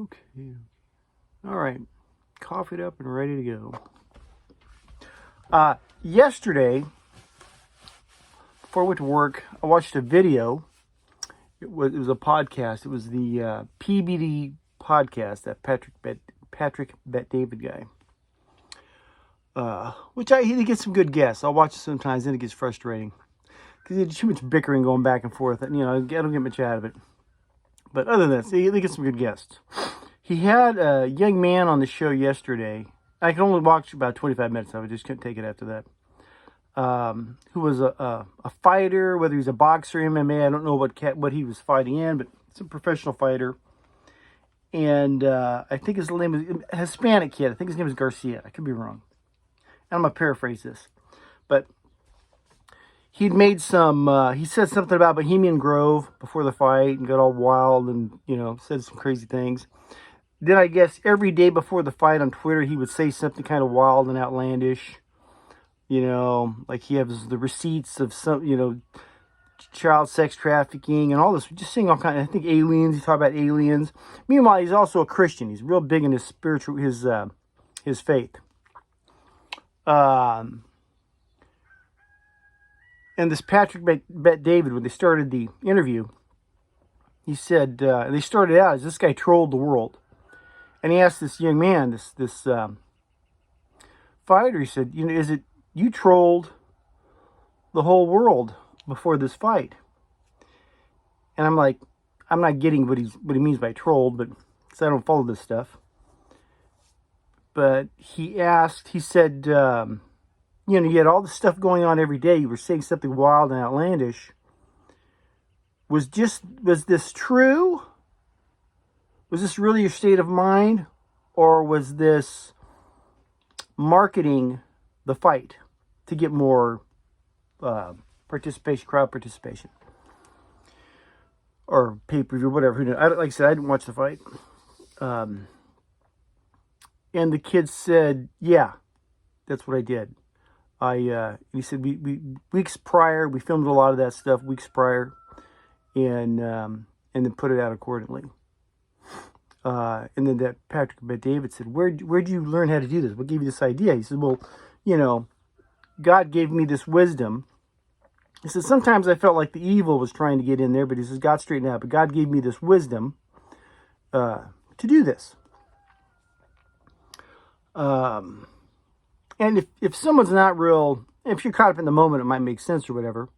Okay. All right. Coffeeed up and ready to go. Yesterday, before I went to work, I watched a video. It was a podcast. It was the PBD podcast, that Patrick Bet David guy. Which he gets some good guests. I'll watch it sometimes, then it gets frustrating because there's too much bickering going back and forth. And, I don't get much out of it. But other than that, he gets some good guests. He had a young man on the show yesterday. I can only watch about 25 minutes of it. Just couldn't take it after that. Who was a fighter, whether he's a boxer, MMA. I don't know what he was fighting in, but it's a professional fighter. And I think his name is a Hispanic kid. I think his name is Garcia. I could be wrong. I'm going to paraphrase this. But he'd made he said something about Bohemian Grove before the fight and got all wild and, said some crazy things. Then I guess every day before the fight on Twitter, he would say something kind of wild and outlandish. Like he has the receipts of some, child sex trafficking and all this. Just saying all kinds of, I think aliens, he talked about aliens. Meanwhile, he's also a Christian. He's real big in his his faith. And this Patrick Bet David, when they started the interview, he said, they started out as this guy trolled the world. And he asked this young man, this fighter, he said, is it you trolled the whole world before this fight? And I'm like, I'm not getting what he means by trolled, but because I don't follow this stuff. But he said, you had all this stuff going on every day. You were saying something wild and outlandish. Was this true? Was this really your state of mind? Or was this marketing the fight to get more crowd participation? Or pay-per-view, whatever. Like I said, I didn't watch the fight. And the kid said, yeah, that's what I did. He said, we weeks prior, we filmed a lot of that stuff weeks prior, and then put it out accordingly. And then that Patrick Bet David said, where'd you learn how to do this? What gave you this idea? He said, well, God gave me this wisdom. He said, sometimes I felt like the evil was trying to get in there, but he says, God straightened out. But God gave me this wisdom to do this. And if someone's not real, if you're caught up in the moment, it might make sense or whatever.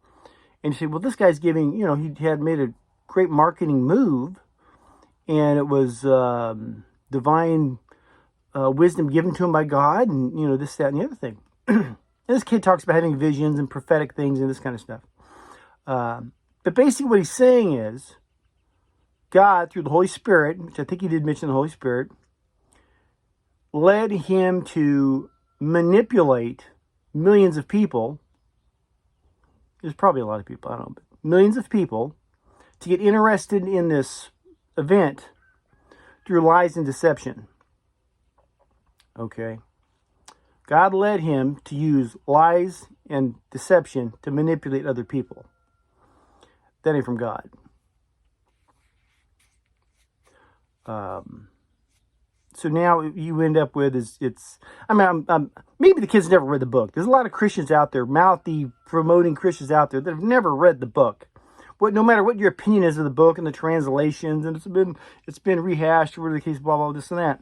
And you say, well, this guy's giving, he had made a great marketing move, and it was divine wisdom given to him by God, and, this, that, and the other thing. And this kid talks about having visions and prophetic things and this kind of stuff. But basically what he's saying is, God, through the Holy Spirit, which I think he did mention the Holy Spirit, led him to manipulate millions of people. There's probably a lot of people, I don't know, but millions of people to get interested in this event through lies and deception. Okay. God led him to use lies and deception to manipulate other people. That ain't from God. So now you end up with maybe the kids never read the book. There's a lot of Christians out there, mouthy, promoting Christians out there that have never read the book. No matter what your opinion is of the book and the translations, and it's been rehashed or whatever the case, blah, blah, this and that.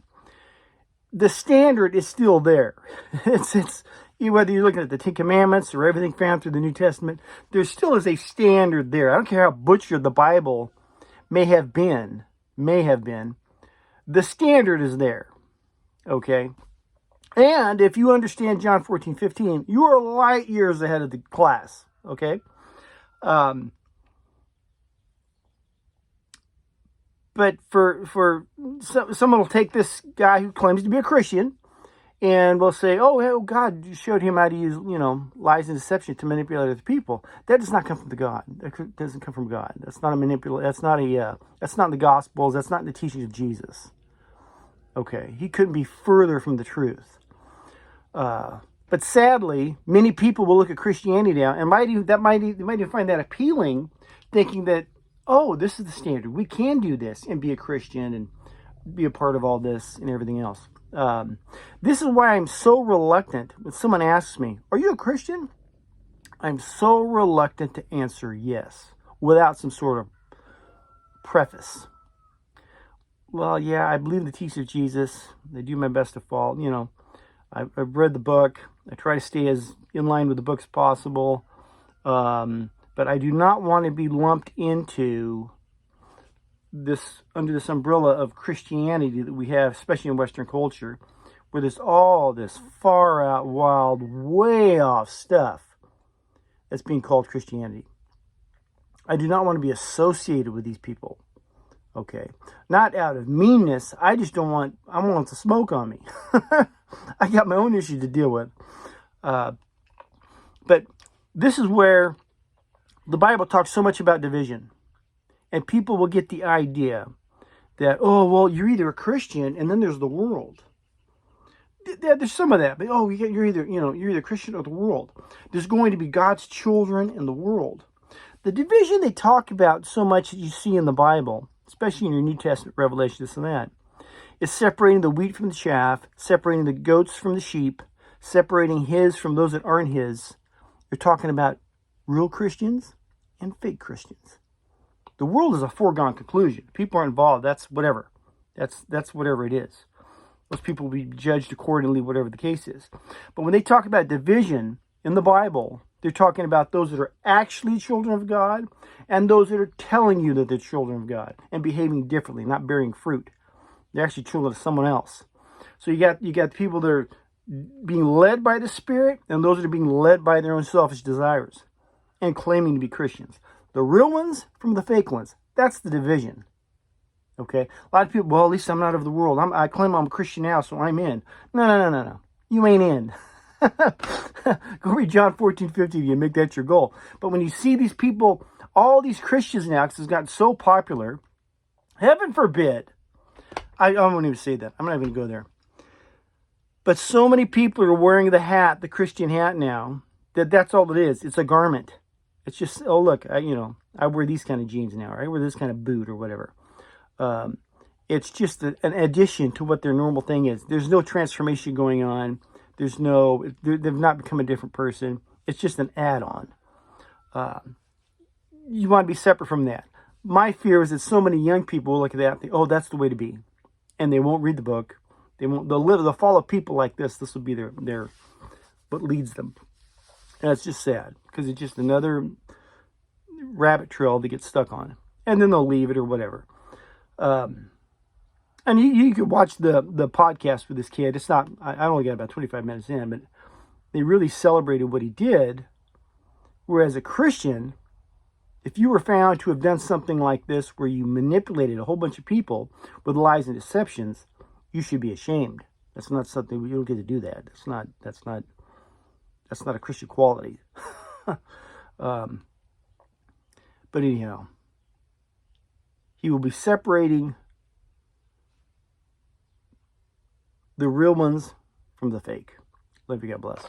The standard is still there. It's whether you're looking at the Ten Commandments or everything found through the New Testament, there still is a standard there. I don't care how butchered the Bible may have been. The standard is there. Okay? And if you understand John 14:15, you are light years ahead of the class. Okay? But for someone will take this guy who claims to be a Christian and will say, oh, God showed him how to use, lies and deception to manipulate other people. That does not come from God. That doesn't come from God. That's not a manipulation. That's not in the Gospels. That's not in the teachings of Jesus. Okay. He couldn't be further from the truth. But sadly, many people will look at Christianity now and might even find that appealing, thinking that, oh, this is the standard. We can do this and be a Christian, and be a part of all this and everything else. This is why I'm so reluctant when someone asks me, "Are you a Christian?" I'm so reluctant to answer yes without some sort of preface. Well, yeah, I believe in the teachings of Jesus. I do my best to follow. I've read the book. I try to stay as in line with the book as possible. But I do not want to be lumped into under this umbrella of Christianity that we have, especially in Western culture, where there's all this far out, wild, way off stuff that's being called Christianity. I do not want to be associated with these people. Okay. Not out of meanness. I want to smoke on me. I got my own issues to deal with. But this is where the Bible talks so much about division. And people will get the idea that, oh, well, you're either a Christian and then there's the world. There's some of that. But, oh, you're either Christian or the world. There's going to be God's children in the world. The division they talk about so much that you see in the Bible, especially in your New Testament Revelation, this and that, is separating the wheat from the chaff, separating the goats from the sheep, separating his from those that aren't his. You're talking about real Christians and fake Christians. The world is a foregone conclusion. People are involved. That's whatever. That's whatever it is. Those people will be judged accordingly, whatever the case is. But when they talk about division in the Bible, they're talking about those that are actually children of God and those that are telling you that they're children of God and behaving differently, not bearing fruit. They're actually children of someone else. So you got people that are being led by the Spirit and those that are being led by their own selfish desires and claiming to be Christians. The real ones from the fake ones. That's the division. Okay? A lot of people, well, at least I'm not of the world. I claim I'm a Christian now, so I'm in. No. You ain't in. Go read John 14:50 and make that your goal. But when you see these people, all these Christians now, because it's gotten so popular, heaven forbid, I won't even say that. I'm not even going to go there. But so many people are wearing the Christian hat now, that's all it is. It's a garment. It's just, oh, look, I wear these kind of jeans now, or I wear this kind of boot or whatever. It's just an addition to what their normal thing is. There's no transformation going on. They've not become a different person. It's just an add-on. You want to be separate from that. My fear is that so many young people will look at that and think, oh, that's the way to be. And they won't read the book. They'll follow people like this. This will be their what leads them. And it's just sad because it's just another rabbit trail to get stuck on. And then they'll leave it or whatever. And you could watch the podcast with this kid. It's not, I only got about 25 minutes in, but they really celebrated what he did. Whereas a Christian, if you were found to have done something like this where you manipulated a whole bunch of people with lies and deceptions, you should be ashamed. That's not something, you don't get to do that. That's not a Christian quality. But anyhow, he will be separating the real ones from the fake. Love you. God bless.